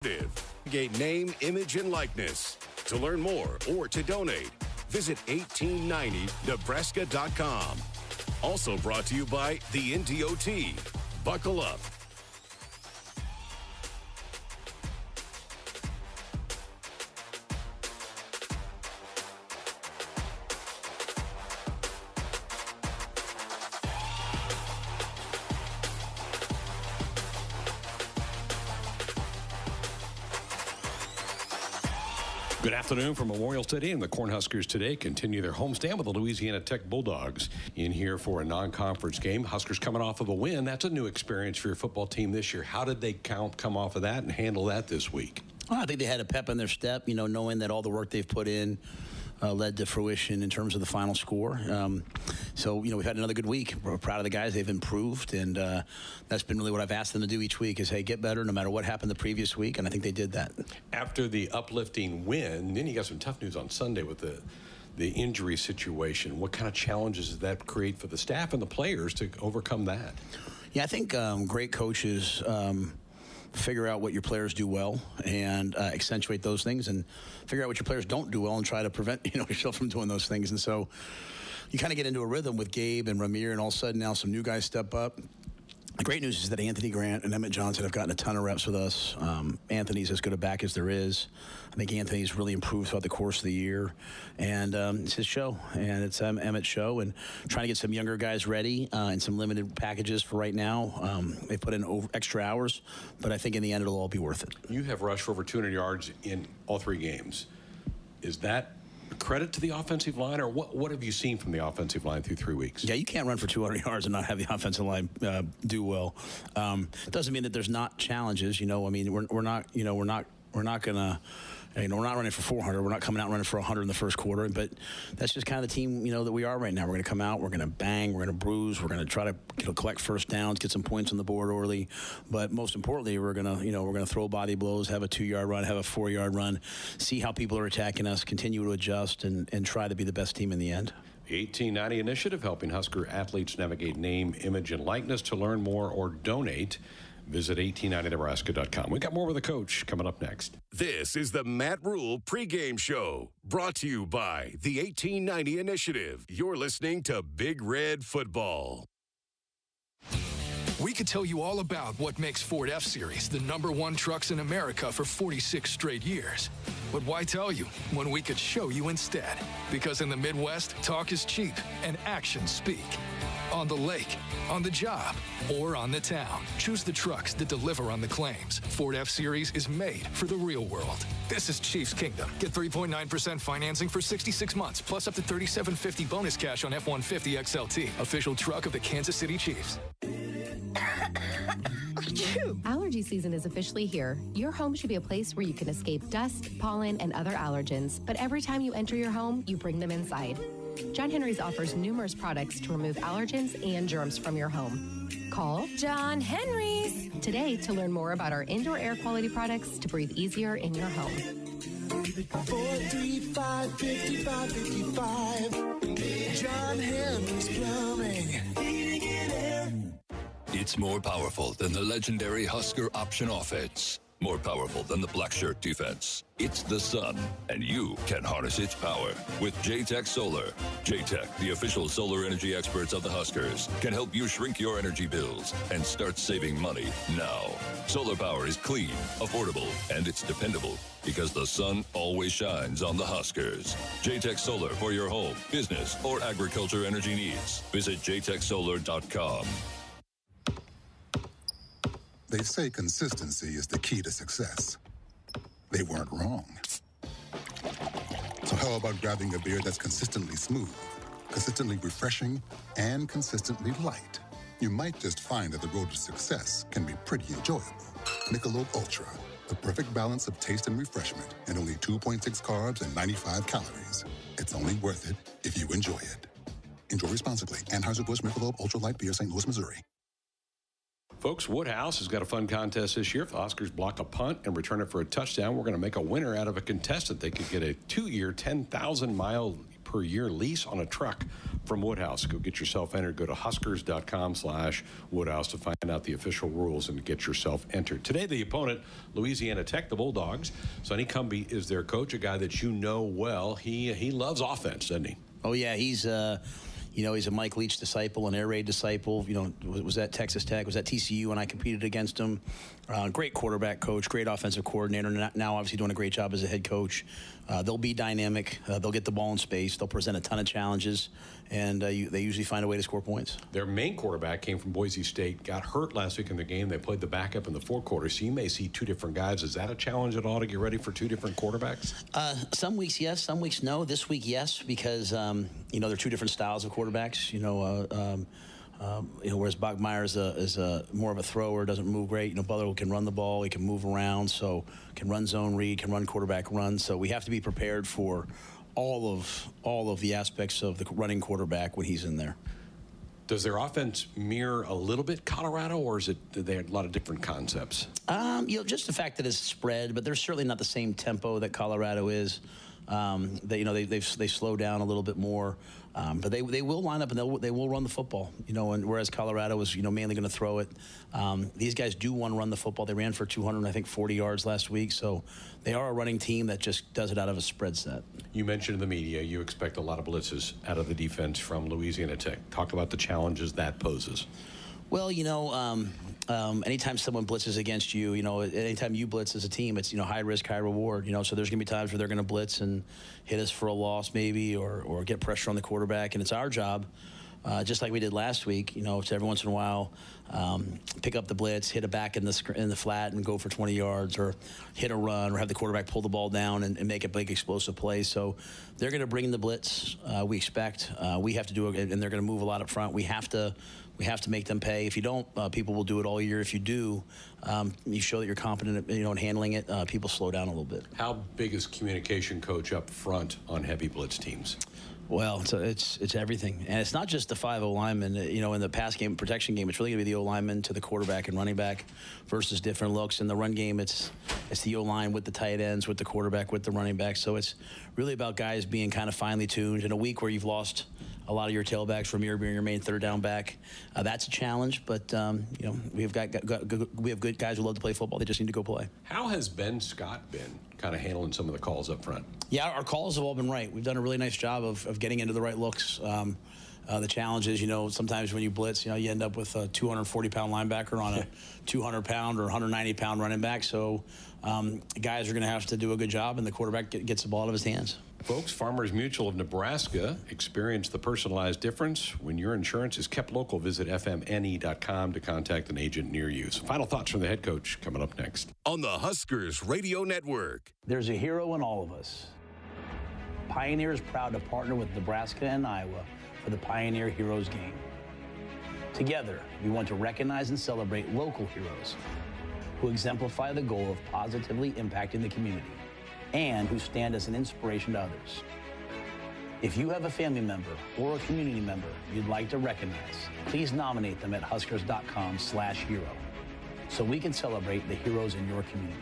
Get name, image, and likeness. To learn more or to donate, visit 1890nebraska.com. Also brought to you by the NDOT. Buckle up. Good afternoon from Memorial Stadium. The Cornhuskers today continue their homestand with the Louisiana Tech Bulldogs in here for a non-conference game. Huskers coming off of a win. That's a new experience for your football team this year. How did they come off of that and handle that this week? Well, I think they had a pep in their step, knowing that all the work they've put in led to fruition in terms of the final score. So, we've had another good week. We're proud of the guys. They've improved, and that's been really what I've asked them to do each week is, hey, get better no matter what happened the previous week, and I think they did that. After the uplifting win, then you got some tough news on Sunday with the injury situation. What kind of challenges does that create for the staff and the players to overcome that? Yeah, I think great coaches figure out what your players do well and accentuate those things, and figure out what your players don't do well and try to prevent yourself from doing those things. And so you kind of get into a rhythm with Gabe and Ramir, and all of a sudden now some new guys step up. The great news is that Anthony Grant and Emmett Johnson have gotten a ton of reps with us. Anthony's as good a back as there is. I think Anthony's really improved throughout the course of the year. And it's his show, and it's Emmett's show. And trying to get some younger guys ready in some limited packages for right now. They put in extra hours, but I think in the end it'll all be worth it. You have rushed for over 200 yards in all three games. Is that credit to the offensive line, or what have you seen from the offensive line through 3 weeks? Yeah, you can't run for 200 yards and not have the offensive line do well. Doesn't mean that there's not challenges. We're not gonna. We're not running for 400. We're not coming out running for 100 in the first quarter. But that's just kind of the team, that we are right now. We're going to come out. We're going to bang. We're going to bruise. We're going to try to collect first downs, get some points on the board early. But most importantly, we're going to throw body blows, have a 2-yard run, have a 4-yard run, see how people are attacking us, continue to adjust, and try to be the best team in the end. The 1890 initiative helping Husker athletes navigate name, image, and likeness. To learn more or donate, visit 1890nebraska.com. We got more with the coach coming up next. This is the Matt Rhule pregame show, brought to you by the 1890 Initiative. You're listening to Big Red Football. We could tell you all about what makes Ford F-Series the #1 trucks in America for 46 straight years. But why tell you when we could show you instead? Because in the Midwest, talk is cheap and actions speak. On the lake, on the job, or on the town, choose the trucks that deliver on the claims. Ford F-Series is made for the real world. This is Chiefs Kingdom. Get 3.9% financing for 66 months, plus up to $3,750 bonus cash on F-150 XLT, official truck of the Kansas City Chiefs. Allergy season is officially here. Your home should be a place where you can escape dust, pollen, and other allergens. But every time you enter your home, you bring them inside. John Henry's offers numerous products to remove allergens and germs from your home. Call John Henry's today to learn more about our indoor air quality products to breathe easier in your home. 435-5555. John Henry's Plumbing. Heating and air. It's more powerful than the legendary Husker option offense. More powerful than the black shirt defense. It's the sun, and you can harness its power with J-Tech Solar. J-Tech, the official solar energy experts of the Huskers, can help you shrink your energy bills and start saving money now. Solar power is clean, affordable, and it's dependable because the sun always shines on the Huskers. J-Tech Solar for your home, business, or agriculture energy needs. Visit jtechsolar.com. They say consistency is the key to success. They weren't wrong. So how about grabbing a beer that's consistently smooth, consistently refreshing, and consistently light? You might just find that the road to success can be pretty enjoyable. Michelob Ultra, the perfect balance of taste and refreshment, and only 2.6 carbs and 95 calories. It's only worth it if you enjoy it. Enjoy responsibly. Anheuser-Busch Michelob Ultra Light Beer, St. Louis, Missouri. Folks, Woodhouse has got a fun contest this year. If the Huskers block a punt and return it for a touchdown, we're going to make a winner out of a contestant. They could get a 2-year, 10,000-mile per year lease on a truck from Woodhouse. Go get yourself entered. Go to huskers.com/Woodhouse to find out the official rules and get yourself entered. Today, the opponent, Louisiana Tech, the Bulldogs. Sonny Cumbie is their coach, a guy that you know well. He loves offense, doesn't he? Oh, yeah. He's he's a Mike Leach disciple, an air raid disciple. Was at Texas Tech, was at TCU, and I competed against him. Great quarterback coach, great offensive coordinator. Now, obviously, doing a great job as a head coach. They'll be dynamic. They'll get the ball in space. They'll present a ton of challenges, and they usually find a way to score points. Their main quarterback came from Boise State, got hurt last week in the game. They played the backup in the fourth quarter, so you may see two different guys. Is that a challenge at all to get ready for two different quarterbacks? Some weeks, yes. Some weeks, no. This week, yes, because, they're two different styles of quarterbacks. Whereas Bachmeier is more of a thrower, doesn't move great. Butler can run the ball, he can move around, so can run zone read, can run quarterback run. So we have to be prepared for all of the aspects of the running quarterback when he's in there. Does their offense mirror a little bit Colorado, or do they have a lot of different concepts? Just the fact that it's spread, but they're certainly not the same tempo that Colorado is. They slow down a little bit more, but they will line up and they will run the football. And whereas Colorado is mainly going to throw it, these guys do want to run the football. They ran for 240 yards last week, so they are a running team that just does it out of a spread set. You mentioned in the media you expect a lot of blitzes out of the defense from Louisiana Tech. Talk about the challenges that poses. Well, anytime someone blitzes against you, anytime you blitz as a team, it's, high risk, high reward. So there's going to be times where they're going to blitz and hit us for a loss maybe or get pressure on the quarterback. And it's our job, just like we did last week, to every once in a while pick up the blitz, hit it back in the flat and go for 20 yards, or hit a run, or have the quarterback pull the ball down and make a big explosive play. So they're going to bring the blitz, we expect. We have to do it, and they're going to move a lot up front. We have to make them pay. If you don't, people will do it all year. If you do, you show that you're competent in handling it, people slow down a little bit. How big is communication, coach, up front on heavy blitz teams? Well, it's everything. And it's not just the 5 O-linemen. In the pass game, protection game, it's really going to be the O-lineman to the quarterback and running back versus different looks. In the run game, it's the O-line with the tight ends, with the quarterback, with the running back. So it's really about guys being kind of finely tuned. In a week where you've lost a lot of your tailbacks from being your main third down back, that's a challenge. But we have good guys who love to play football. They just need to go play. How has Ben Scott been kind of handling some of the calls up front? Yeah, our calls have all been right. We've done a really nice job of getting into the right looks. The challenge is, sometimes when you blitz, you end up with a 240-pound linebacker on a 200-pound or 190-pound running back. So guys are going to have to do a good job, and the quarterback gets the ball out of his hands. Folks, Farmers Mutual of Nebraska, experience the personalized difference. When your insurance is kept local, visit fmne.com to contact an agent near you. Some final thoughts from the head coach coming up next. On the Huskers Radio Network. There's a hero in all of us. Pioneer is proud to partner with Nebraska and Iowa for the Pioneer Heroes Game. Together, we want to recognize and celebrate local heroes who exemplify the goal of positively impacting the community and who stand as an inspiration to others. If you have a family member or a community member you'd like to recognize, please nominate them at huskers.com/hero so we can celebrate the heroes in your community.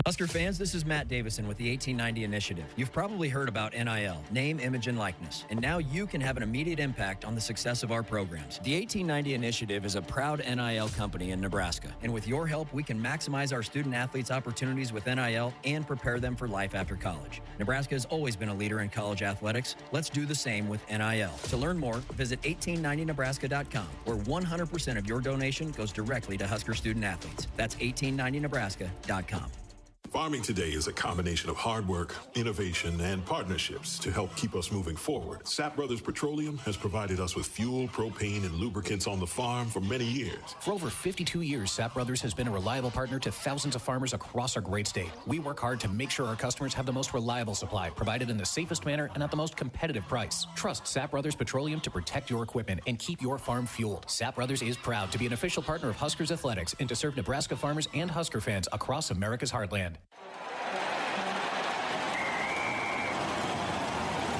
Husker fans, this is Matt Davison with the 1890 Initiative. You've probably heard about NIL, name, image, and likeness, and now you can have an immediate impact on the success of our programs. The 1890 Initiative is a proud NIL company in Nebraska, and with your help, we can maximize our student athletes' opportunities with NIL and prepare them for life after college. Nebraska has always been a leader in college athletics. Let's do the same with NIL. To learn more, visit 1890nebraska.com, where 100% of your donation goes directly to Husker student athletes. That's 1890nebraska.com. Farming today is a combination of hard work, innovation, and partnerships to help keep us moving forward. Sapp Brothers Petroleum has provided us with fuel, propane, and lubricants on the farm for many years. For over 52 years, Sapp Brothers has been a reliable partner to thousands of farmers across our great state. We work hard to make sure our customers have the most reliable supply, provided in the safest manner and at the most competitive price. Trust Sapp Brothers Petroleum to protect your equipment and keep your farm fueled. Sapp Brothers is proud to be an official partner of Huskers Athletics and to serve Nebraska farmers and Husker fans across America's heartland.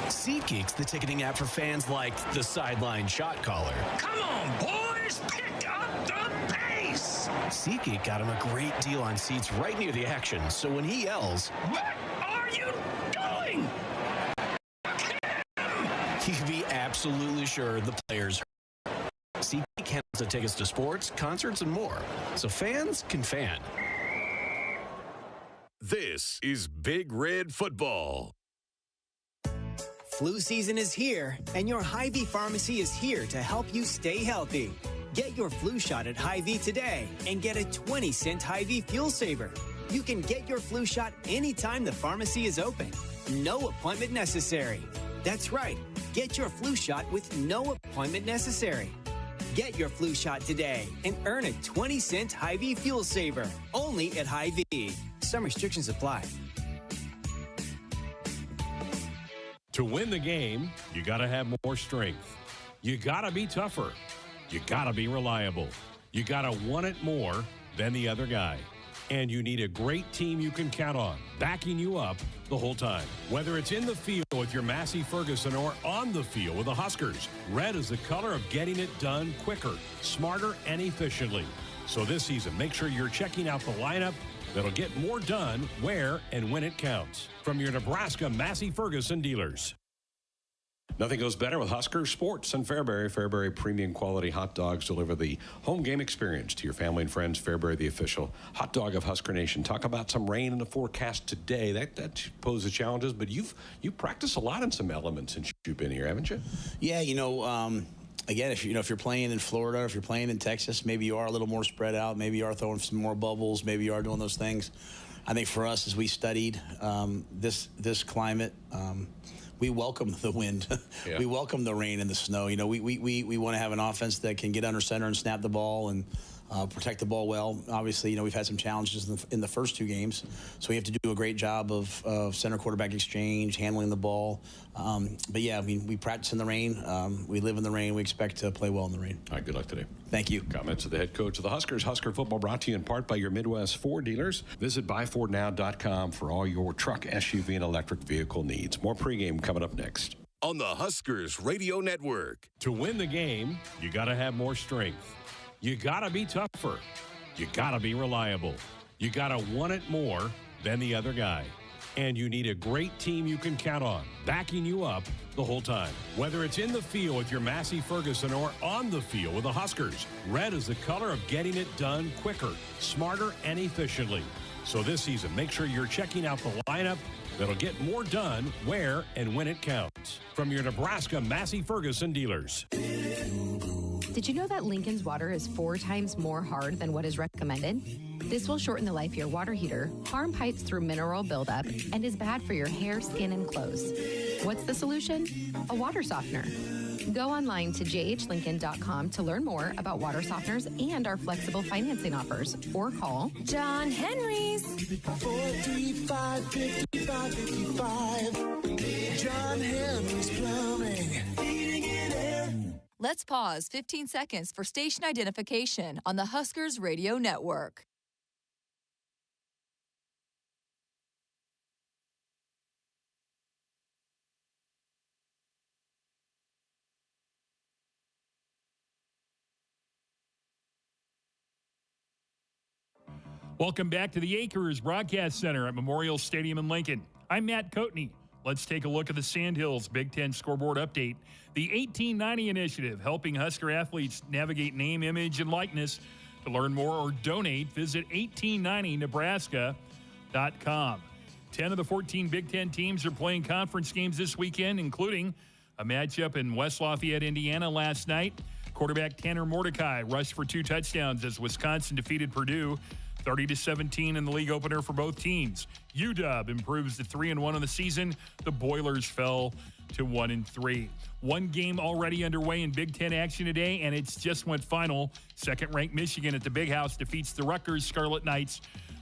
SeatGeek's the ticketing app for fans like the Sideline shot caller. Come on, boys, pick up the pace! SeatGeek got him a great deal on seats right near the action, so when he yells, "What are you doing?" absolutely sure the players heard. SeatGeek handles the tickets to sports, concerts, and more, so fans can fan. This is Big Red Football. Flu season is here, and your Hy-Vee pharmacy is here to help you stay healthy. Get your flu shot at Hy-Vee today and get a 20-cent Hy-Vee fuel saver. You can get your flu shot anytime the pharmacy is open. No appointment necessary. That's right. Get your flu shot with no appointment necessary. Get your flu shot today and earn a 20-cent Hy-Vee fuel saver. Only at Hy-Vee. Some restrictions apply. To win the game, you got to have more strength. You got to be tougher. You got to be reliable. You got to want it more than the other guy. And you need a great team you can count on, backing you up the whole time. Whether it's in the field with your Massey Ferguson or on the field with the Huskers, red is the color of getting it done quicker, smarter, and efficiently. So this season, make sure you're checking out the lineup that'll get more done where and when it counts. From your Nebraska Massey Ferguson dealers. Nothing goes better with Husker Sports and Fairbury. Fairbury premium quality hot dogs deliver the home game experience to your family and friends. Fairbury, the official hot dog of Husker Nation. Talk about some rain in the forecast today. That poses challenges, but you've practiced a lot in some elements since you've been here, haven't you? Yeah, again, if you're playing in Florida, if you're playing in Texas, maybe you are a little more spread out. Maybe you are throwing some more bubbles. Maybe you are doing those things. I think for us, as we studied this climate, we welcome the wind. Yeah. We welcome the rain and the snow. We want to have an offense that can get under center and snap the ball and protect the ball well. Obviously, we've had some challenges in the first two games, so we have to do a great job of center quarterback exchange, handling the ball. But yeah, we practice in the rain. We live in the rain. We expect to play well in the rain. All right, good luck today. Thank you. Comments of the head coach of the Huskers. Husker Football brought to you in part by your Midwest Ford dealers. Visit buyfordnow.com for all your truck, SUV, and electric vehicle needs. More pregame coming up next. On the Huskers Radio Network. To win the game, you got to have more strength. You got to be tougher. You got to be reliable. You got to want it more than the other guy. And you need a great team you can count on, backing you up the whole time. Whether it's in the field with your Massey Ferguson or on the field with the Huskers, red is the color of getting it done quicker, smarter, and efficiently. So this season, make sure you're checking out the lineup that'll get more done where and when it counts. From your Nebraska Massey Ferguson dealers. Did you know that Lincoln's water is 4 times more hard than what is recommended? This will shorten the life of your water heater, harm pipes through mineral buildup, and is bad for your hair, skin, and clothes. What's the solution? A water softener. Go online to jhlincoln.com to learn more about water softeners and our flexible financing offers, or call John Henry's 435-5555. John Henry's Plumbing. Heating and air. Let's pause 15 seconds for station identification on the Huskers Radio Network. Welcome back to the Acres Broadcast Center at Memorial Stadium in Lincoln. I'm Matt Coatney. Let's take a look at the Sandhills Big Ten scoreboard update. The 1890 initiative, helping Husker athletes navigate name, image, and likeness. To learn more or donate, visit 1890nebraska.com. 10 of the 14 Big Ten teams are playing conference games this weekend, including a matchup in West Lafayette, Indiana last night. Quarterback Tanner Mordecai rushed for 2 touchdowns as Wisconsin defeated Purdue 30-17 in the league opener for both teams. UW improves to 3-1 on the season. The Boilers fell to 1-3. One game already underway in Big Ten action today, and it's just went final. Second-ranked Michigan at the Big House defeats the Rutgers Scarlet Knights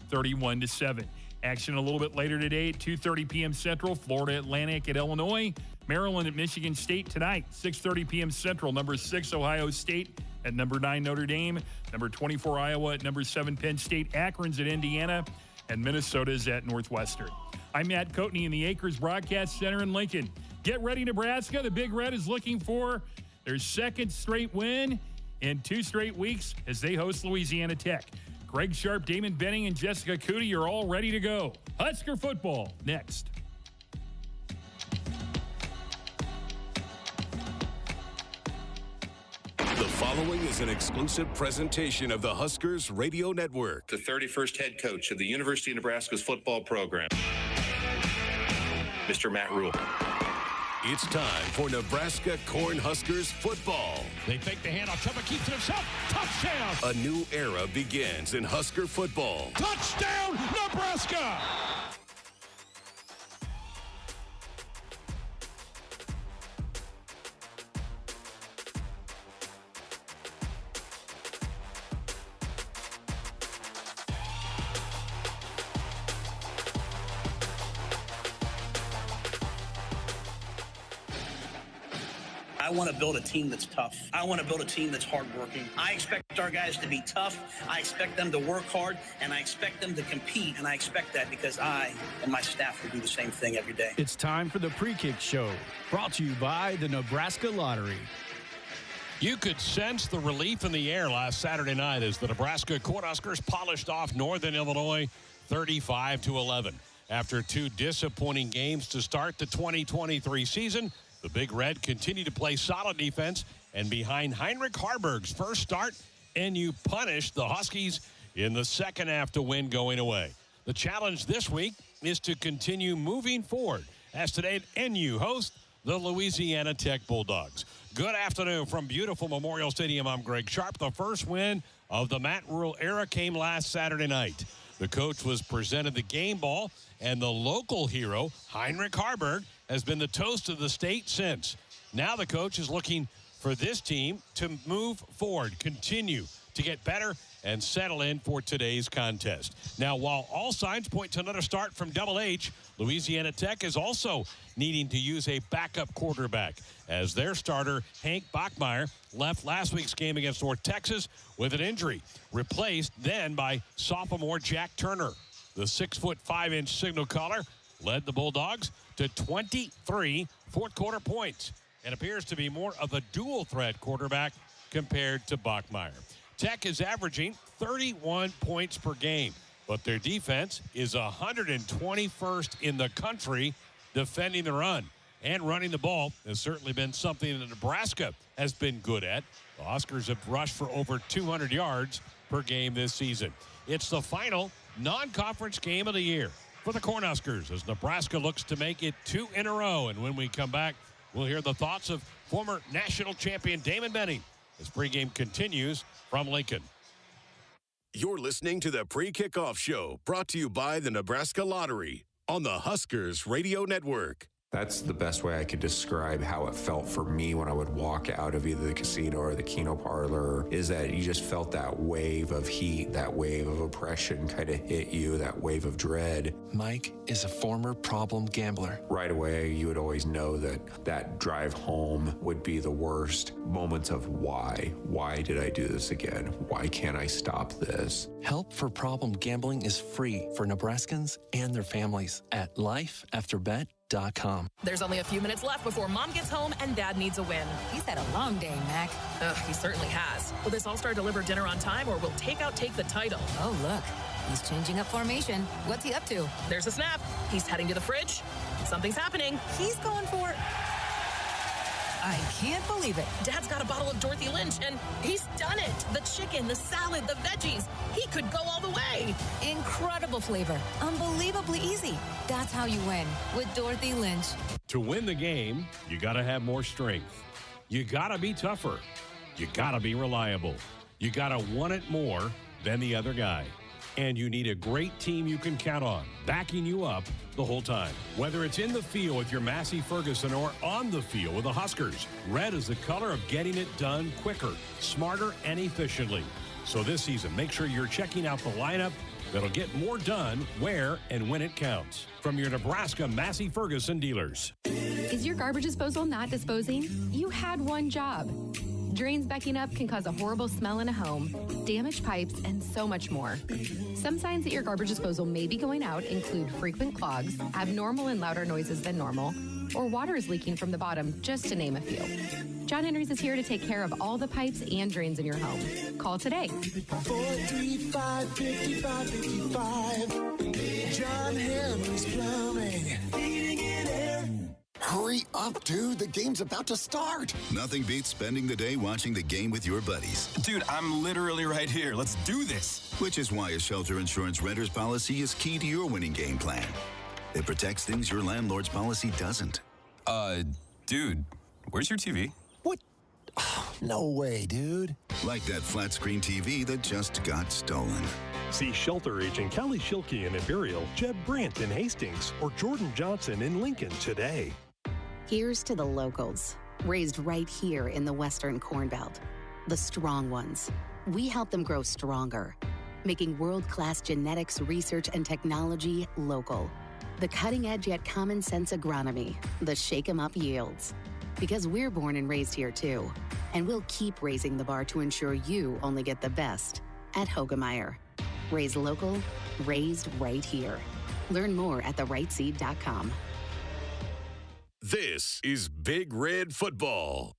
31-7. Action a little bit later today at 2:30 p.m. Central. Florida Atlantic at Illinois. Maryland at Michigan State tonight, 6:30 p.m. Central. Number 6 Ohio State at number 9 Notre Dame. Number 24 Iowa at number 7 Penn State. Akron's at Indiana. And Minnesota's at Northwestern. I'm Matt Coatney in the Acres Broadcast Center in Lincoln. Get ready, Nebraska. The Big Red is looking for their second straight win in 2 straight weeks as they host Louisiana Tech. Greg Sharp, Damon Benning, and Jessica Cootie are all ready to go. Husker football next. following is an exclusive presentation of the Huskers Radio Network. The 31st head coach of the University of Nebraska's football program, Mr. Matt Rhule. It's time for Nebraska Cornhuskers football. They fake the handoff. Chubba keeps it himself. Touchdown! A new era begins in Husker football. Touchdown, Nebraska! I want to build a team that's tough. I want to build a team that's hardworking. I expect our guys to be tough. I expect them to work hard, and I expect them to compete, and I expect that because I and my staff will do the same thing every day. It's time for the Pre-Kick Show, brought to you by the Nebraska Lottery. You could sense the relief in the air last Saturday night as the Nebraska Cornhuskers polished off Northern Illinois 35-11. After two disappointing games to start the 2023 season, the Big Red continue to play solid defense, and behind Heinrich Harburg's first start, NU punished the Huskies in the second half to win going away. The challenge this week is to continue moving forward as today NU hosts the Louisiana Tech Bulldogs. Good afternoon from beautiful Memorial Stadium. I'm Greg Sharp. The first win of the Matt Rhule era came last Saturday night. The coach was presented the game ball, and the local hero, Heinrich Harburg, has been the toast of the state since. Now the coach is looking for this team to move forward, continue to get better, and settle in for today's contest. Now, while all signs point to another start from Double H, Louisiana Tech is also needing to use a backup quarterback as their starter, Hank Bachmeier, left last week's game against North Texas with an injury, replaced then by sophomore Jack Turner. The 6'5" signal caller led the Bulldogs to 23 fourth-quarter points and appears to be more of a dual-threat quarterback compared to Bachmeier. Tech is averaging 31 points per game, but their defense is 121st in the country defending the run. And running the ball has certainly been something that Nebraska has been good at. The Huskers have rushed for over 200 yards per game this season. It's the final non-conference game of the year for the Cornhuskers as Nebraska looks to make it 2 in a row. And when we come back, we'll hear the thoughts of former national champion Damon Benning as pregame continues from Lincoln. You're listening to the Pre-Kickoff Show, brought to you by the Nebraska Lottery on the Huskers Radio Network. That's the best way I could describe how it felt for me when I would walk out of either the casino or the Keno parlor, is that you just felt that wave of heat, that wave of oppression kind of hit you, that wave of dread. Mike is a former problem gambler. Right away, you would always know that that drive home would be the worst moments of why. Why did I do this again? Why can't I stop this? Help for problem gambling is free for Nebraskans and their families at lifeafterbet.com. There's only a few minutes left before Mom gets home and Dad needs a win. He's had a long day, Mac. He certainly has. Will this All-Star deliver dinner on time, or will Takeout take the title? Oh, look. He's changing up formation. What's he up to? There's a snap. He's heading to the fridge. Something's happening. He's going for... I can't believe it. Dad's got a bottle of Dorothy Lynch, and he's done it. The chicken, the salad, the veggies. He could go all the way. Incredible flavor. Unbelievably easy. That's how you win with Dorothy Lynch. To win the game, you got to have more strength. You got to be tougher. You got to be reliable. You got to want it more than the other guy. And you need a great team you can count on, backing you up the whole time. Whether it's in the field with your Massey Ferguson or on the field with the Huskers, red is the color of getting it done quicker, smarter, and efficiently. So this season, make sure you're checking out the lineup that'll get more done where and when it counts. From your Nebraska Massey Ferguson dealers. Is your garbage disposal not disposing? You had one job. Drains backing up can cause a horrible smell in a home, damaged pipes, and so much more. Some signs that your garbage disposal may be going out include frequent clogs, abnormal and louder noises than normal, or water is leaking from the bottom, just to name a few. John Henry's is here to take care of all the pipes and drains in your home. Call today. 435-5555. John Henry's Plumbing. Heating and Air. Hurry up, dude. The game's about to start. Nothing beats spending the day watching the game with your buddies. Dude, I'm literally right here. Let's do this. Which is why a shelter insurance renter's policy is key to your winning game plan. It protects things your landlord's policy doesn't. Dude, where's your TV? What? Oh, no way, dude. Like that flat screen TV that just got stolen. See shelter agent Callie Schilke in Imperial, Jeb Brandt in Hastings, or Jordan Johnson in Lincoln today. Here's to the locals, raised right here in the Western Corn Belt. The strong ones. We help them grow stronger, making world-class genetics research and technology local. The cutting-edge yet common-sense agronomy, the shake-em-up yields. Because we're born and raised here, too. And we'll keep raising the bar to ensure you only get the best at Hogemeyer. Raised local, raised right here. Learn more at therightseed.com. This is Big Red Football.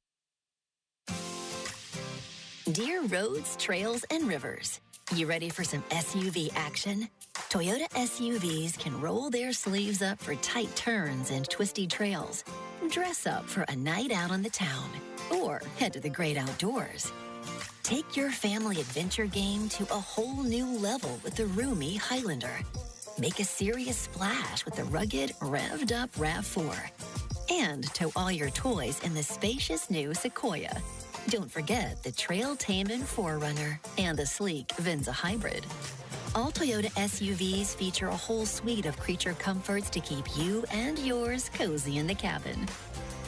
Dear roads, trails, and rivers, you ready for some SUV action? Toyota SUVs can roll their sleeves up for tight turns and twisty trails. Dress up for a night out on the town, or head to the great outdoors. Take your family adventure game to a whole new level with the roomy Highlander. Make a serious splash with the rugged, revved-up RAV4. And tow all your toys in the spacious new Sequoia. Don't forget the trail-taming 4Runner and the sleek Venza Hybrid. All Toyota SUVs feature a whole suite of creature comforts to keep you and yours cozy in the cabin.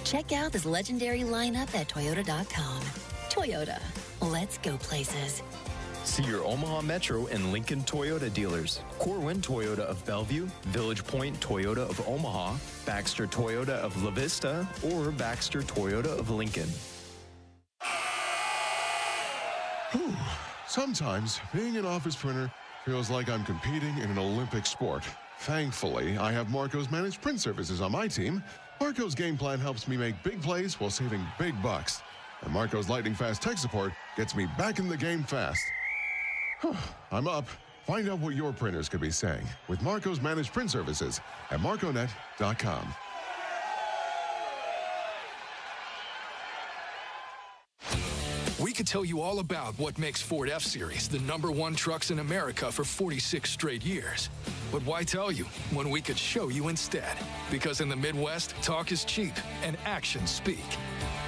Check out this legendary lineup at Toyota.com. Toyota, let's go places. See your Omaha Metro and Lincoln Toyota dealers. Corwin Toyota of Bellevue, Village Point Toyota of Omaha, Baxter Toyota of La Vista, or Baxter Toyota of Lincoln. Whew. Sometimes being an office printer feels like I'm competing in an Olympic sport. Thankfully, I have Marco's Managed Print Services on my team. Marco's game plan helps me make big plays while saving big bucks. And Marco's lightning fast tech support gets me back in the game fast. I'm up. Find out what your printers could be saying with Marco's Managed Print Services at marconet.com. We could tell you all about what makes Ford F-Series the #1 trucks in America for 46 straight years. But why tell you when we could show you instead? Because in the Midwest, talk is cheap and actions speak.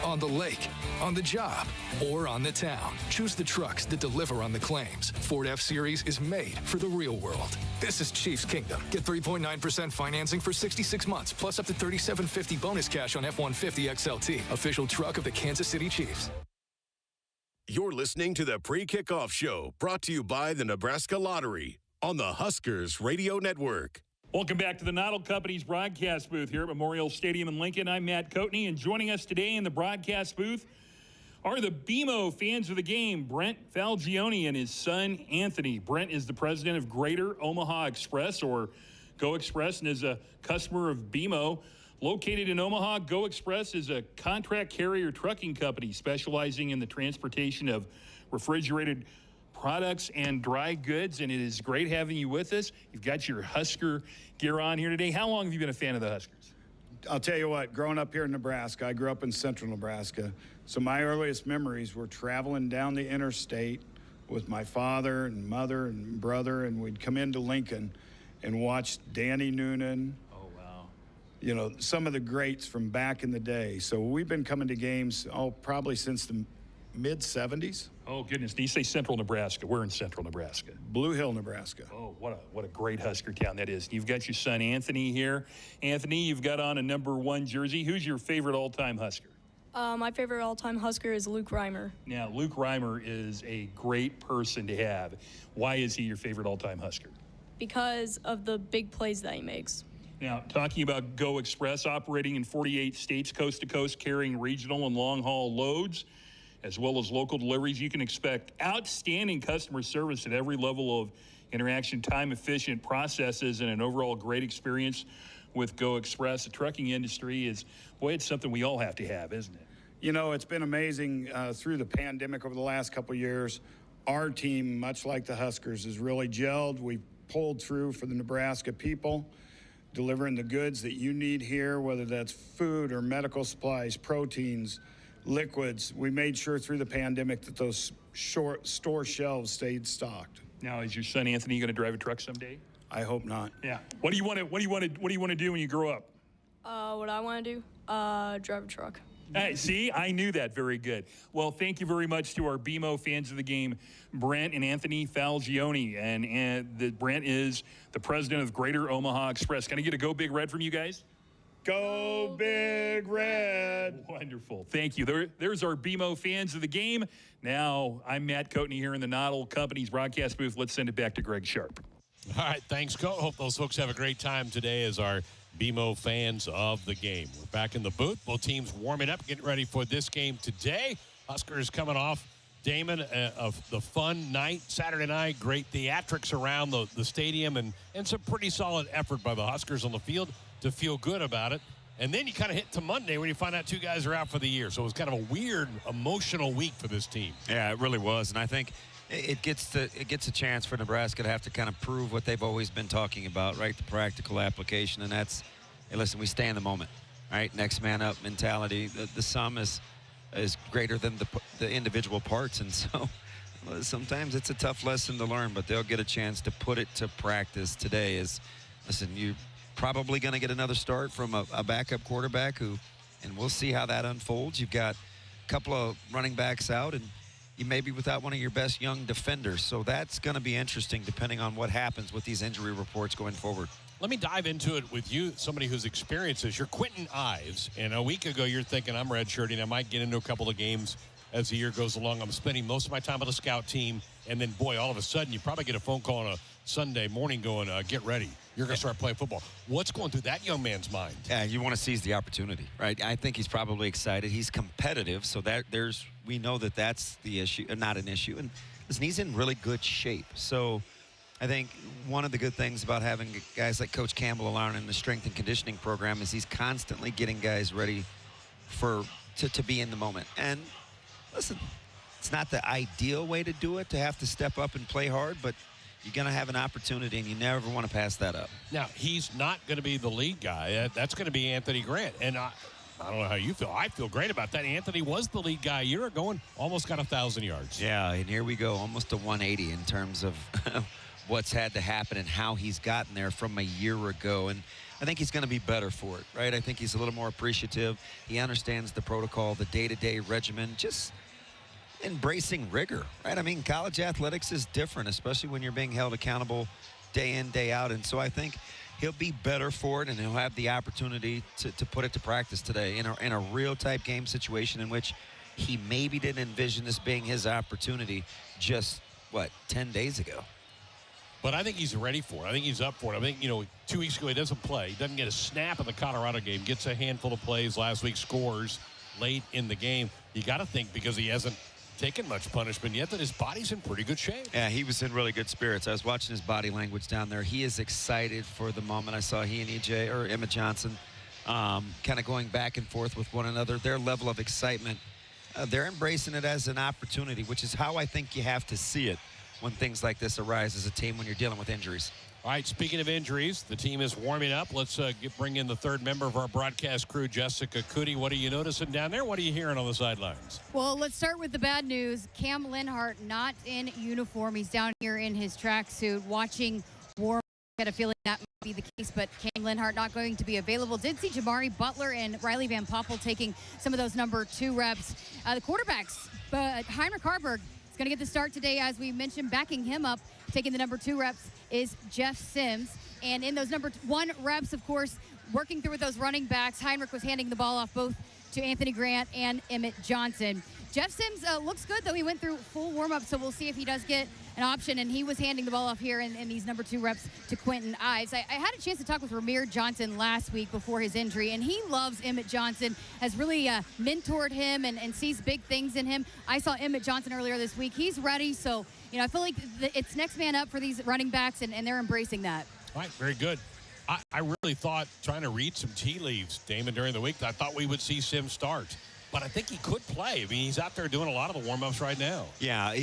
On the lake, on the job, or on the town. Choose the trucks that deliver on the claims. Ford F-Series is made for the real world. This is Chiefs Kingdom. Get 3.9% financing for 66 months, plus up to $3,750 bonus cash on F-150 XLT, official truck of the Kansas City Chiefs. You're listening to the Pre-Kickoff Show, brought to you by the Nebraska Lottery on the Huskers Radio Network. Welcome back to the Noddle Company's broadcast booth here at Memorial Stadium in Lincoln. I'm Matt Coatney, and joining us today in the broadcast booth are the BMO fans of the game, Brent Falgione and his son, Anthony. Brent is the president of Greater Omaha Express, or Go Express, and is a customer of BMO. Located in Omaha, Go Express is a contract carrier trucking company specializing in the transportation of refrigerated products and dry goods, and it is great having you with us. You've got your Husker gear on here today. How long have you been a fan of the Huskers? I'll tell you what, growing up here in Nebraska, I grew up in central Nebraska, so my earliest memories were traveling down the interstate with my father and mother and brother, and we'd come into Lincoln and watch Danny Noonan. Oh, wow. You know, some of the greats from back in the day. So we've been coming to games, probably since the mid-'70s. Oh, goodness. You say central Nebraska. We're in central Nebraska. Blue Hill, Nebraska. Oh, what a great Husker town that is. You've got your son, Anthony, here. Anthony, you've got on a #1 jersey. Who's your favorite all-time Husker? My favorite all-time Husker is Luke Reimer. Now, Luke Reimer is a great person to have. Why is he your favorite all-time Husker? Because of the big plays that he makes. Now, talking about Go Express, operating in 48 states, coast to coast, carrying regional and long-haul loads, as well as local deliveries, you can expect outstanding customer service at every level of interaction, time-efficient processes, and an overall great experience with Go Express. The trucking industry is, boy, it's something we all have to have, isn't it? You know, it's been amazing through the pandemic over the last couple of years. Our team, much like the Huskers, has really gelled. We've pulled through for the Nebraska people. delivering the goods that you need here, whether that's food or medical supplies, proteins, liquids. We made sure through the pandemic that those store shelves stayed stocked. Now, is your son Anthony going to drive a truck someday? I hope not. Yeah. What do you want to do when you grow up? What I want to do? Drive a truck. See, I knew that. Very good. Well, thank you very much to our BMO fans of the game, Brent and Anthony Falgione. And Brent is the president of Greater Omaha Express. Can I get a Go Big Red from you guys? Go Big Red. Wonderful. Thank you. There's our BMO fans of the game. Now, I'm Matt Coatney here in the Noddle Company's broadcast booth. Let's send it back to Greg Sharp. All right, thanks, Coach. Hope those folks have a great time today as our BMO fans of the game. We're back in the booth. Both teams warming up, getting ready for this game today. Huskers coming off, Damon, of the fun night, Saturday night. Great theatrics around the stadium and some pretty solid effort by the Huskers on the field to feel good about it. And then you kind of hit to Monday when you find out two guys are out for the year. So it was kind of a weird, emotional week for this team. Yeah, it really was. And I think it gets a chance for Nebraska to have to kind of prove what they've always been talking about, right? The practical application. And that's, hey, listen, we stay in the moment, right? Next man up mentality. The sum is greater than the individual parts. And so sometimes it's a tough lesson to learn, but they'll get a chance to put it to practice today. Listen, you probably going to get another start from a backup quarterback and we'll see how that unfolds. You've got a couple of running backs out, and you may be without one of your best young defenders. So that's going to be interesting depending on what happens with these injury reports going forward. Let me dive into it with you, somebody whose experience is. You're Quentin Ives, and a week ago you're thinking, I'm redshirting. I might get into a couple of games as the year goes along. I'm spending most of my time with a scout team, and then, boy, all of a sudden you probably get a phone call on a Sunday morning going, get ready. You're going to start playing football. What's going through that young man's mind? Yeah, you want to seize the opportunity, right? I think he's probably excited. He's competitive, so we know that's the issue, not an issue. And listen, he's in really good shape. So I think one of the good things about having guys like Coach Campbell around in the strength and conditioning program is he's constantly getting guys ready to be in the moment. And listen, it's not the ideal way to do it, to have to step up and play hard, but you're going to have an opportunity, and you never want to pass that up. Now, he's not going to be the lead guy. That's going to be Anthony Grant. And I don't know how you feel. I feel great about that. Anthony was the lead guy a year ago and almost got 1,000 yards. Yeah, and here we go, almost a 180 in terms of what's had to happen and how he's gotten there from a year ago. And I think he's going to be better for it, right? I think he's a little more appreciative. He understands the protocol, the day-to-day regimen, just embracing rigor, right? I mean, college athletics is different, especially when you're being held accountable day in, day out. And so I think he'll be better for it, and he'll have the opportunity to put it to practice today in a real type game situation in which he maybe didn't envision this being his opportunity just, 10 days ago. But I think he's ready for it. I think he's up for it. I think, 2 weeks ago he doesn't play. He doesn't get a snap in the Colorado game, gets a handful of plays last week, scores late in the game. You got to think, because he hasn't taken much punishment yet, that his body's in pretty good shape. Yeah, he was in really good spirits. I was watching his body language down there. He is excited for the moment. I saw he and Emmett Johnson kind of going back and forth with one another. Their level of excitement, they're embracing it as an opportunity, which is how I think you have to see it when things like this arise as a team when you're dealing with injuries. All right, speaking of injuries, the team is warming up. Let's bring in the third member of our broadcast crew, Jessica Cootie. What are you noticing down there? What are you hearing on the sidelines? Well, let's start with the bad news. Cam Linhart not in uniform. He's down here in his tracksuit watching warm. I had a feeling that might be the case, but Cam Linhart not going to be available. Did see Jamari Butler and Riley Van Poppel taking some of those number 2 reps. The quarterbacks, Heinrich Harburg, is going to get the start today, as we mentioned. Backing him up, taking the number 2 reps, is Jeff Sims. And in those number 1 reps, of course, working through with those running backs, Heinrich was handing the ball off both to Anthony Grant and Emmett Johnson. Jeff Sims looks good, though. He went through full warm-up, so we'll see if he does get an option. And he was handing the ball off here in these number 2 reps to Quentin Ives. I had a chance to talk with Ramir Johnson last week before his injury, and he loves Emmett Johnson, has really mentored him and sees big things in him. I saw Emmett Johnson earlier this week. He's ready, so I feel like it's next man up for these running backs, and they're embracing that. All right, very good. I really thought, trying to read some tea leaves, Damon, during the week, I thought we would see Sims start. But I think he could play. I mean, he's out there doing a lot of the warm-ups right now. Yeah,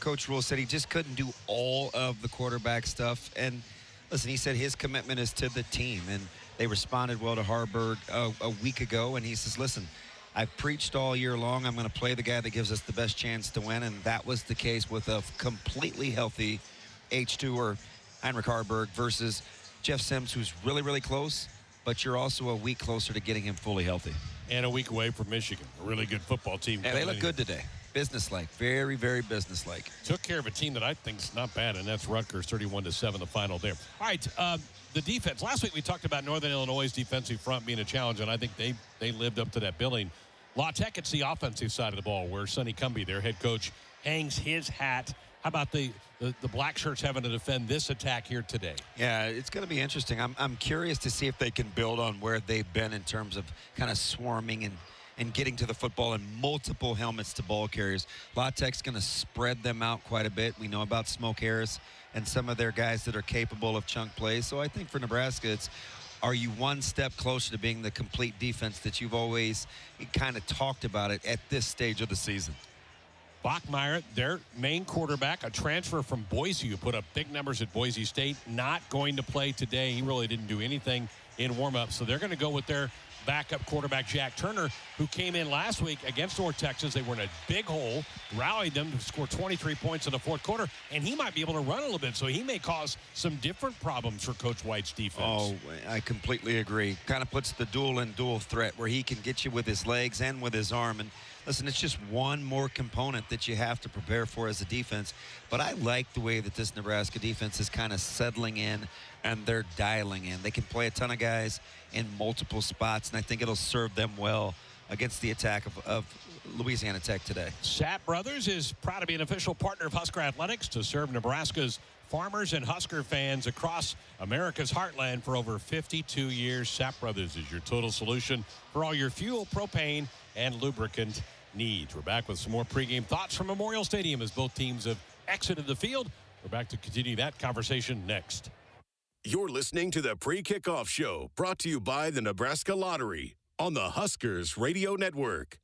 Coach Rhule said he just couldn't do all of the quarterback stuff. And listen, he said his commitment is to the team, and they responded well to Harburg a week ago, and he says, listen, I've preached all year long. I'm going to play the guy that gives us the best chance to win, and that was the case with a completely healthy H2 or Heinrich Harburg versus Jeff Sims, who's really, really close, but you're also a week closer to getting him fully healthy. And a week away from Michigan, a really good football team. Yeah, they look good today. Businesslike, very, very businesslike. Took care of a team that I think is not bad, and that's Rutgers, 31-7, the final there. All right, the defense. Last week we talked about Northern Illinois' defensive front being a challenge, and I think they lived up to that billing. La Tech, it's the offensive side of the ball where Sonny Cumbie, their head coach, hangs his hat. How about the black shirts having to defend this attack here today? Yeah, it's going to be interesting. I'm curious to see if they can build on where they've been in terms of kind of swarming and getting to the football and multiple helmets to ball carriers. La Tech's going to spread them out quite a bit. We know about Smoke Harris and some of their guys that are capable of chunk plays. So I think for Nebraska, are you one step closer to being the complete defense that you've always kind of talked about it at this stage of the season? Bachmeier, their main quarterback, a transfer from Boise who put up big numbers at Boise State, not going to play today. He really didn't do anything in warm-up. So they're going to go with their backup quarterback, Jack Turner, who came in last week against North Texas. They were in a big hole, rallied them to score 23 points in the fourth quarter, and he might be able to run a little bit. So he may cause some different problems for Coach White's defense. Oh, I completely agree. Kind of puts the dual threat where he can get you with his legs and with his arm. And listen, it's just one more component that you have to prepare for as a defense. But I like the way that this Nebraska defense is kind of settling in and they're dialing in. They can play a ton of guys in multiple spots, and I think it'll serve them well against the attack of Louisiana Tech today. Sapp Brothers is proud to be an official partner of Husker Athletics to serve Nebraska's farmers and Husker fans across America's heartland for over 52 years. Sapp Brothers is your total solution for all your fuel, propane, and lubricant needs. We're back with some more pregame thoughts from Memorial Stadium as both teams have exited the field. We're back to continue that conversation next. You're listening to the Pre-Kickoff Show, brought to you by the Nebraska Lottery on the Huskers Radio Network.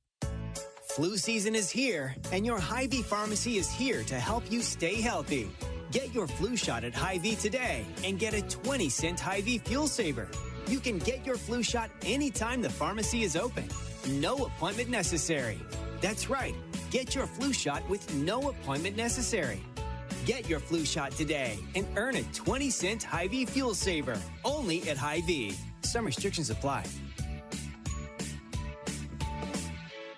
Flu season is here, and your Hy-Vee pharmacy is here to help you stay healthy. Get your flu shot at Hy-Vee today and get a 20-cent Hy-Vee fuel saver. You can get your flu shot anytime the pharmacy is open. No appointment necessary. That's right. Get your flu shot with no appointment necessary. Get your flu shot today and earn a 20-cent Hy-Vee fuel saver only at Hy-Vee. Some restrictions apply.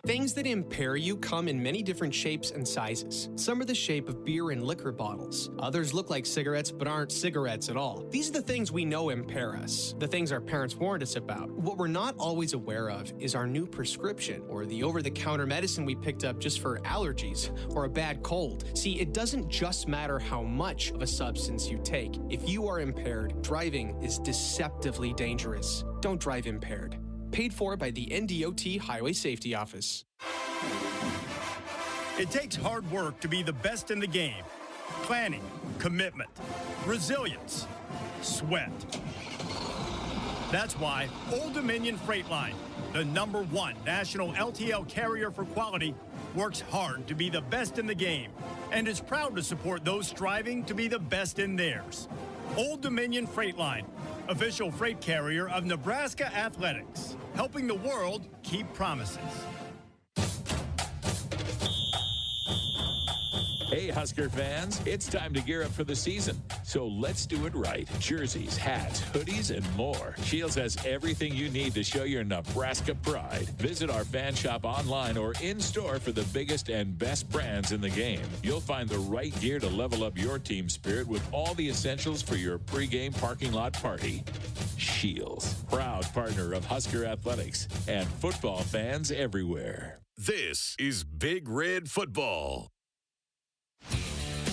Things that impair you come in many different shapes and sizes. Some are the shape of beer and liquor bottles. Others look like cigarettes but aren't cigarettes at all. These are the things we know impair us, the things our parents warned us about. What we're not always aware of is our new prescription or the over-the-counter medicine we picked up just for allergies or a bad cold. See, it doesn't just matter how much of a substance you take. If you are impaired, driving is deceptively dangerous. Don't drive impaired. Paid for by the NDOT Highway Safety Office. It takes hard work to be the best in the game. Planning, commitment, resilience, sweat. That's why Old Dominion Freight Line, the #1 national LTL carrier for quality, works hard to be the best in the game and is proud to support those striving to be the best in theirs. Old Dominion Freight Line, official freight carrier of Nebraska Athletics, helping the world keep promises. Hey, Husker fans, it's time to gear up for the season. So let's do it right. Jerseys, hats, hoodies, and more. Shields has everything you need to show your Nebraska pride. Visit our fan shop online or in-store for the biggest and best brands in the game. You'll find the right gear to level up your team spirit with all the essentials for your pregame parking lot party. Shields, proud partner of Husker Athletics and football fans everywhere. This is Big Red Football.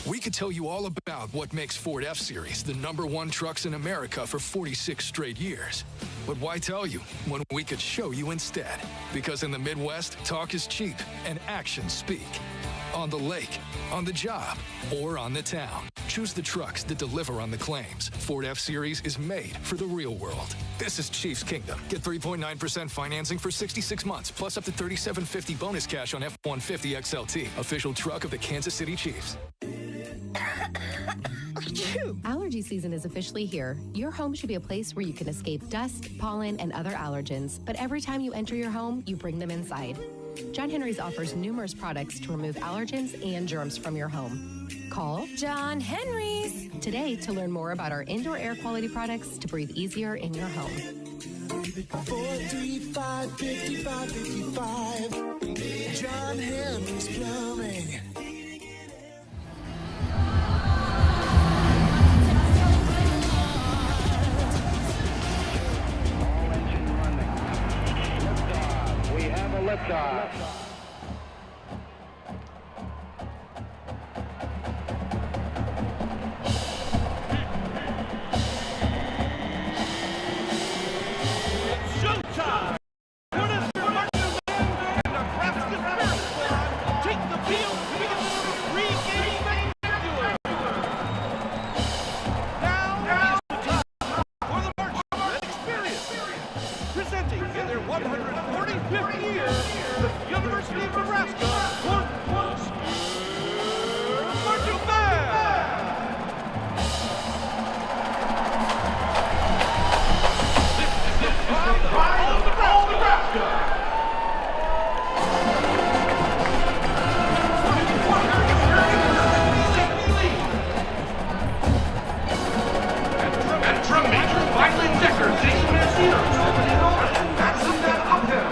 We could tell you all about what makes Ford F-Series the #1 trucks in America for 46 straight years. But why tell you when we could show you instead? Because in the Midwest, talk is cheap and actions speak. On the lake, on the job, or on the town. Choose the trucks that deliver on the claims. Ford F-Series is made for the real world. This is Chiefs Kingdom. Get 3.9% financing for 66 months, plus up to $3,750 bonus cash on F-150 XLT, official truck of the Kansas City Chiefs. Allergy Allergy season is officially here. Your home should be a place where you can escape dust, pollen, and other allergens. But every time you enter your home, you bring them inside. John Henry's offers numerous products to remove allergens and germs from your home. Call John Henry's today to learn more about our indoor air quality products to breathe easier in your home. 435-5555. John Henry's Plumbing. We have a liftoff. Showtime! Nebraska Spirit Squad take the field to begin the pregame spectacular. Now is the time for the March Red Experience. Presenting in their 145th year, the University of Nebraska Huskers Marching Band. This is the pride of Nebraska. And from Major Violin Decker, Jason Mancino, Stephanie Norris, and Madison Van Upham.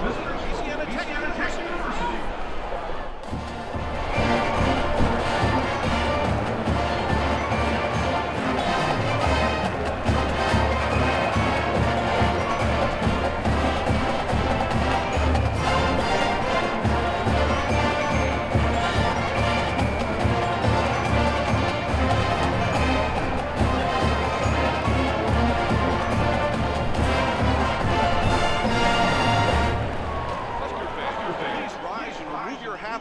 Louisiana Tech University.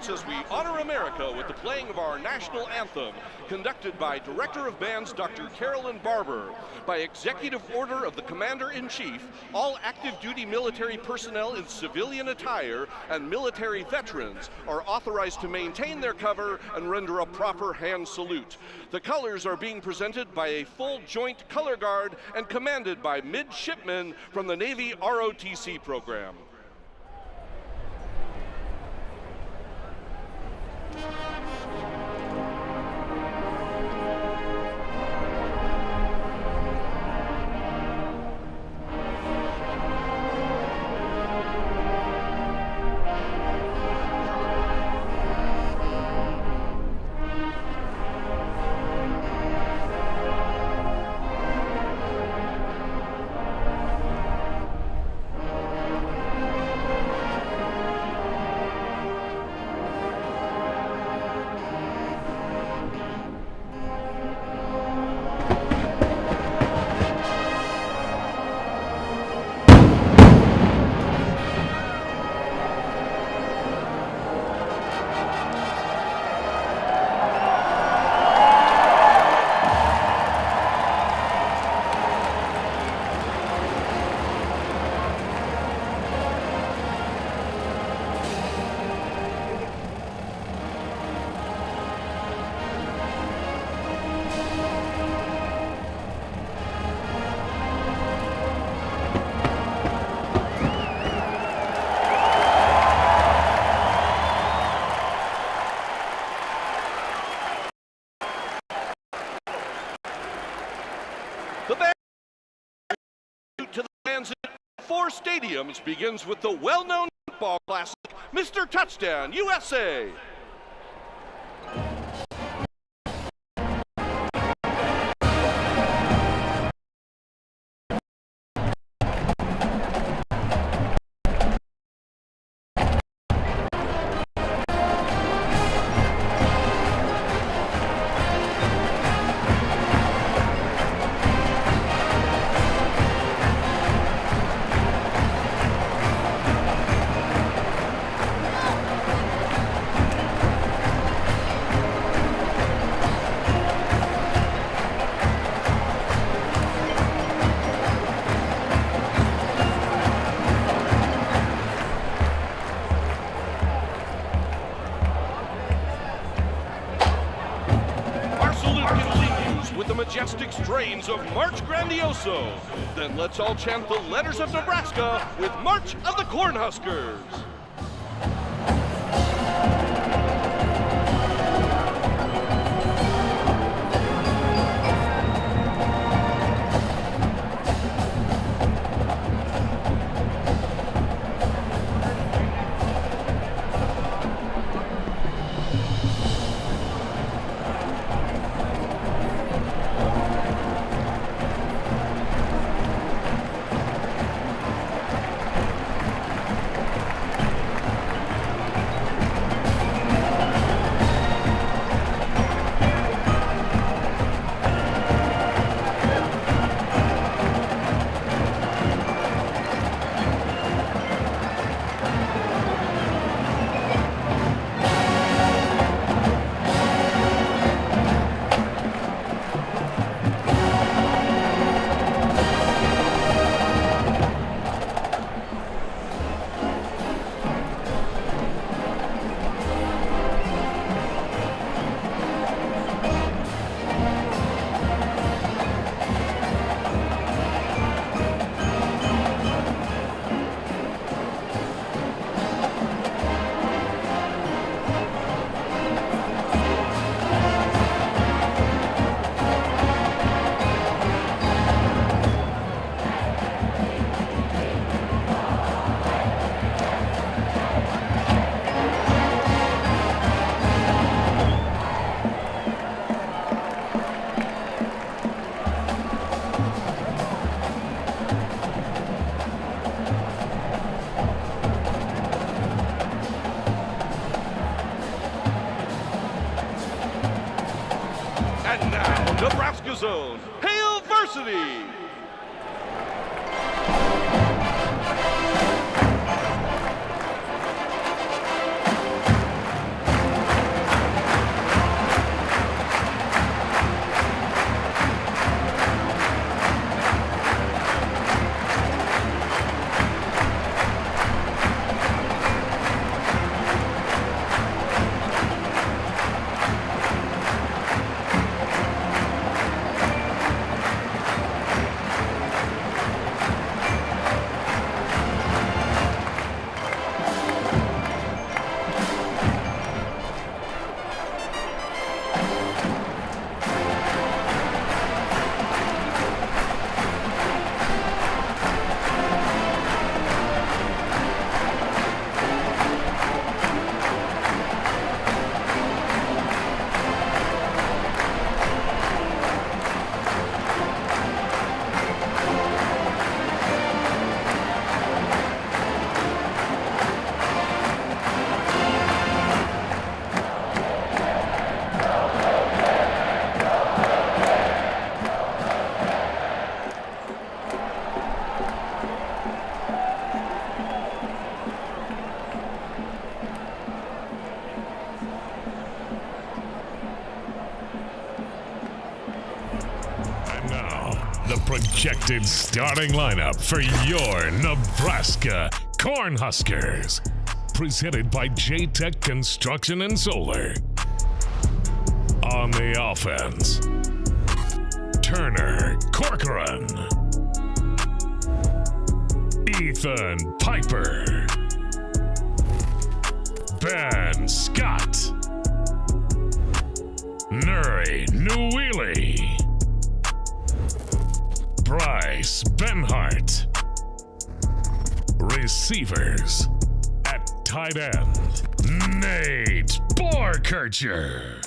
As we honor America with the playing of our national anthem, conducted by Director of Bands Dr. Carolyn Barber. By executive order of the Commander-in-Chief, all active duty military personnel in civilian attire and military veterans are authorized to maintain their cover and render a proper hand salute. The colors are being presented by a full joint color guard and commanded by midshipmen from the Navy ROTC program. The band to the fans in 4 stadiums begins with the well-known football classic, Mr. Touchdown USA. Majestic strains of March Grandioso. Then let's all chant the letters of Nebraska with March of the Cornhuskers. Nebraska Zone, Hail Varsity! Projected starting lineup for your Nebraska Cornhuskers. Presented by J-Tech Construction and Solar. On the offense, Turner Corcoran, Ethan Piper, Ben Scott, Nuri Nuwili, receivers. At tight end, Nate Borkercher.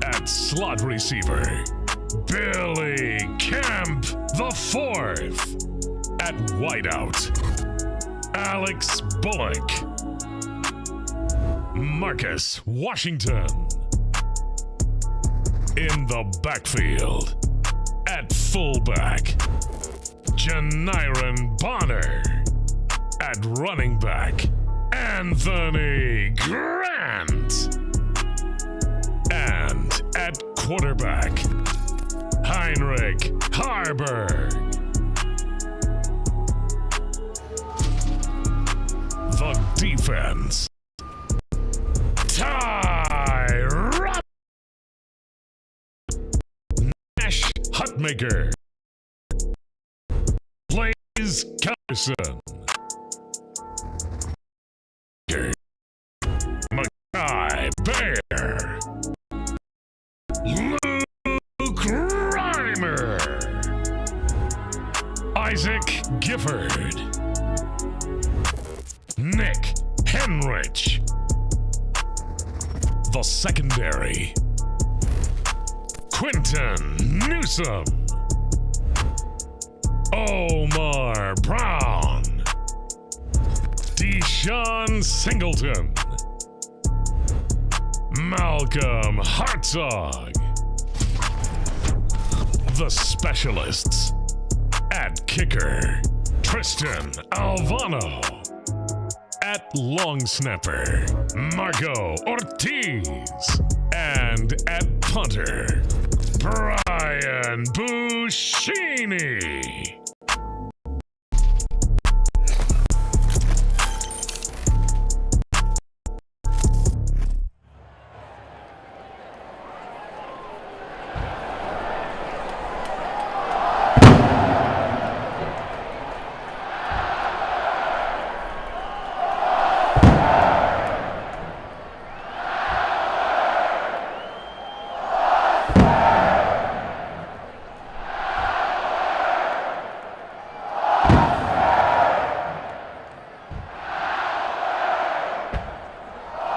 At slot receiver, Billy Kemp IV. At wideout, Alex Bullock. Marcus Washington. In the backfield, at fullback, Janiron Bonner. At running back, Anthony Grant. And at quarterback, Heinrich Harburg. The defense, Ty Nash Hutmaker. Blaze Carson. Mackay Bear. Luke Reimer. Isaac Gifford. Nick Henrich. The secondary, Quinton Newsom. Omar Brown. Deshaun Singleton. Malcolm Hartzog. The specialists. At kicker, Tristan Alvano. At long snapper, Marco Ortiz. And at punter, Brian Buscini.